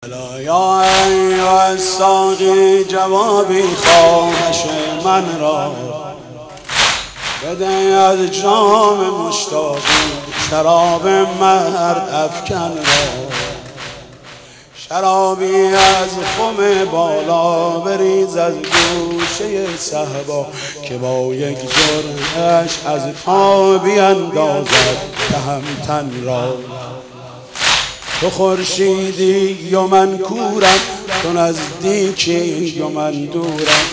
الا یا ایها الساقی جوابی خواهش من را بده از جام مشتاقی شراب مرد افکن را شرابی از خم بالا بریز از گوشه صحبا که با یک جرعه‌اش از پا بیندازد تهمتن را تو خورشیدی و من کورم تو نزدیکی و من دورم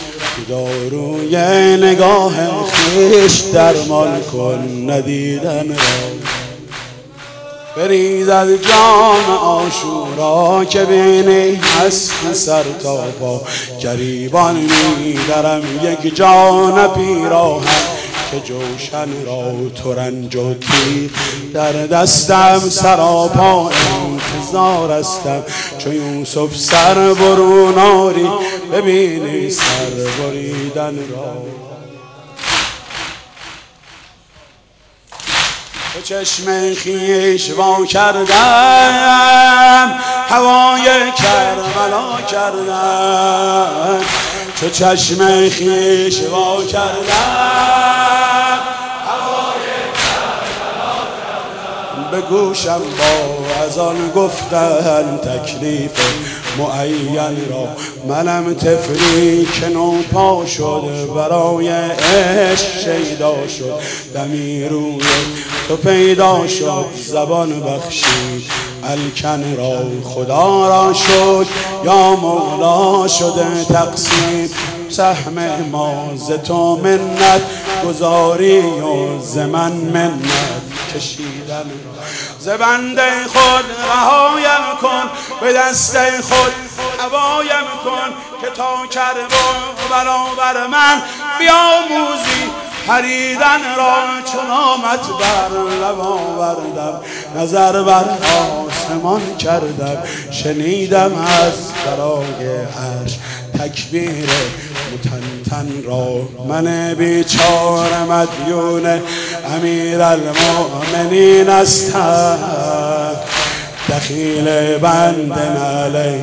داروی نگاه خویش درمان کن ندیدن را بریز از جام عاشورا که بینی هست سر تا پا گریبان می‌درم یک جان پیراهن که جوشن را ترنج و تیغ در دستم سراپا انتظار استم چو یوسف سر برون آری ببینی سر بریدن را تو چشم خیش وا کردم هوای کربلا کردم تو چشم خیش وا کردم هوای کربلا کردم به گوشم با از آن گفتن تکلیف معین را منم طفلی که نوپا شد برای عشق شیدا شد دمی روی تو پیدا شد زبان بخشید الکن را خدا را شد یا مولا شده تقسیم سهم ما ز تو منت گذاری و ز من منت کشیدن ز بنده خود رهایم کن به دست خود هوایم کن که تا کرب و برابر من بیاموزی پریدن را چون آمد بر لب آوردم نظر بر آسمان کردم شنیدم از برای عرش تکبیر متنتن را من بیچاره مدیون امیرالمؤمنین هستم دخیل بند علی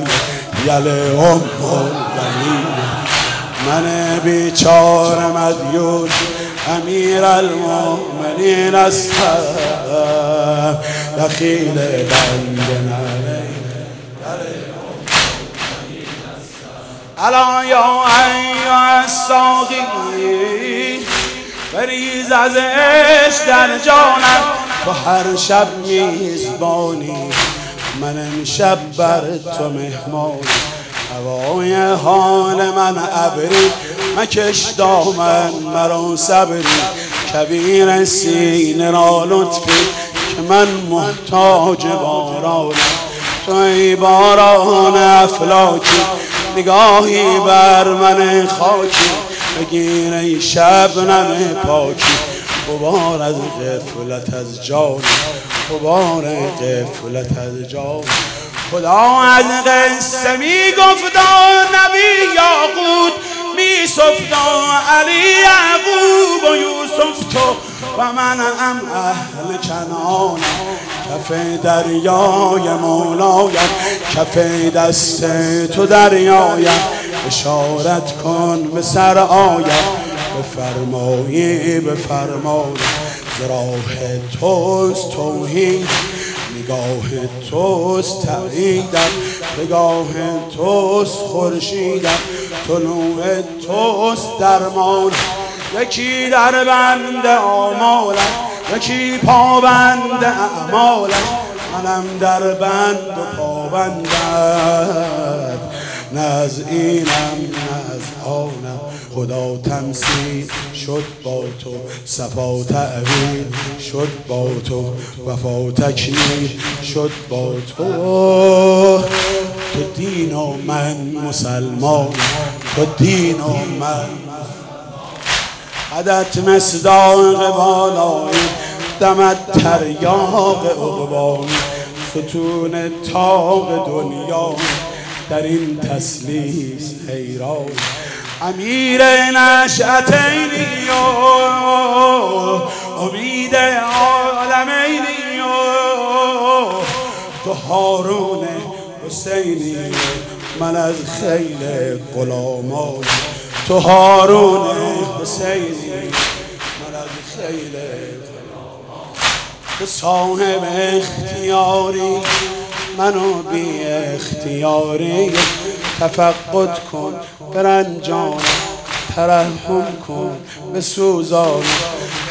یلهم الغنی من بیچاره مدیون امیرالمؤمنین هستم دخیل بند علی الا یا ایها الساقی بریز از عشق در جانم تو هر شب میزبانی من امشب بر تو مهمانی هوای حال من ابری مکش دامن مرا صبری کبیر سینه را لطفی که من محتاج بارانم تو ای باران افلاکی نگاهی بر من خاکی بگیر ای شبنم پاکی غبار از غفلت از جان غبار غفلت از جان خدا از قصه می گفت نبی یاقوت می سفت علی یعقوب و یوسف تو و من ام اهل کنان کف دریای مولایم کف دست تو دریایم اشارت کن به سر آیم بفرمایی بفرمایی ز راه توست توحید نگاه توست تأییدم نگاه توست خورشیدم طلوع توست درمان یکی در بند آمالم یکی پابند اعمالم منم در بند و پابندت نه از اینم نه از آنم خدا تمثیل شد با تو صفا تعویل شد با تو وفا تکمیل شد با تو تو دین و من مسلمان تو دین و من قدت مصداق بالایی دمت تریاق عقبایی ستون تاق دنیا در این تسلیس حیران امیر نشأتینی و امید عالمینی و تو هارون حسینی من از خیل غلامان، تو هارون حسینی من از خیل غلامان، تو صاحب اختیاری منو بی اختیاری، تفقد کن برنجان ترحم کن بسوزان،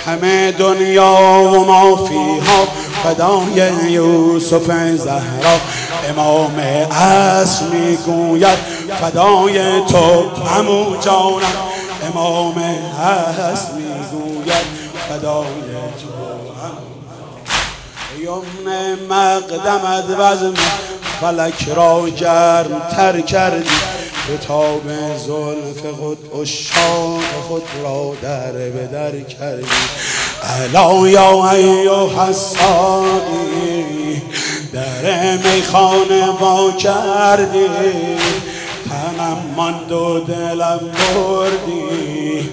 همه دنیا و ما فیها فدای یوسف زهرا، امام عصر میگوید فدای تو عمو جانم، امام عصر میگوید فدای تو یمن مقدمت وزم فلک را گرم تر کردی، کتاب زلف خود عشاق خود را در به در کردی، الا یا ایها الساقی در میخانه با کردی، تنم ماند و دلم بردی،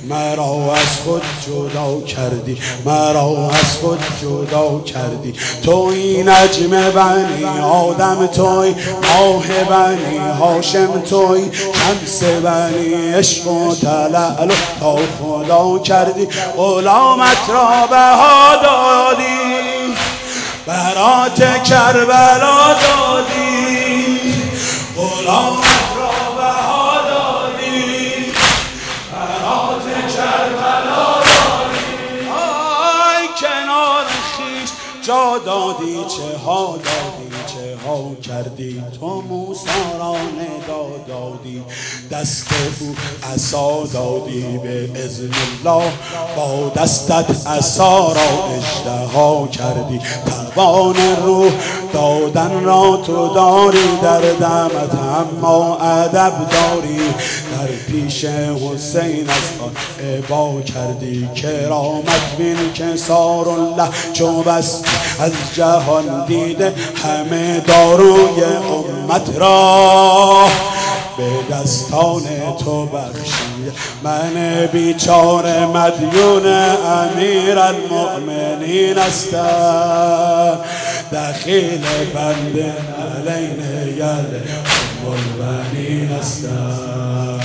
مرا از خود جدا کردی، مرا از خود جدا کردی، توی نجم بنی آدم، توی ماه بنی هاشم، توی شمس بنی عشق و تلعل تا خدا کردی، غلامت را بها دادی، برات کربلا دادی، غلامت را بها دادی، برات کربلا دادی، آی کنار خیش جا دادی، چه ها دادی چه ها کردی، تو موسی را ندا دادی، دست او عصا دادی، به اذن الله با دستت عصا را اشتها کردی، توان روح دادن را تو داری، در دمت اما ادب داری، در پیش حسین از آن ابا کردی، کرامت بین که سار الله چو بستی از جهان دیده، همه داروی امت را به دستان تو بخشید، من بیچاره مدیون امیر المؤمنین هستم، دخیل بند علین ید ام البنین هستم،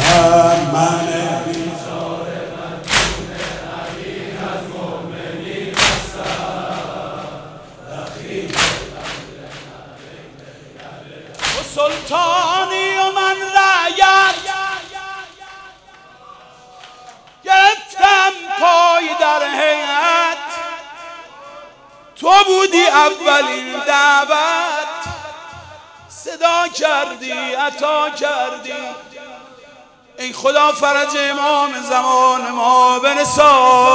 من بیچاره مدیون امیر المؤمنین هستم، دخیل بند علین ید سلطانی و من رعیت گرفتم پای در هیئت، تو بودی اولین دعوت، صدا کردی عطا کردی، ای خدا فرج امام زمان ما برسان.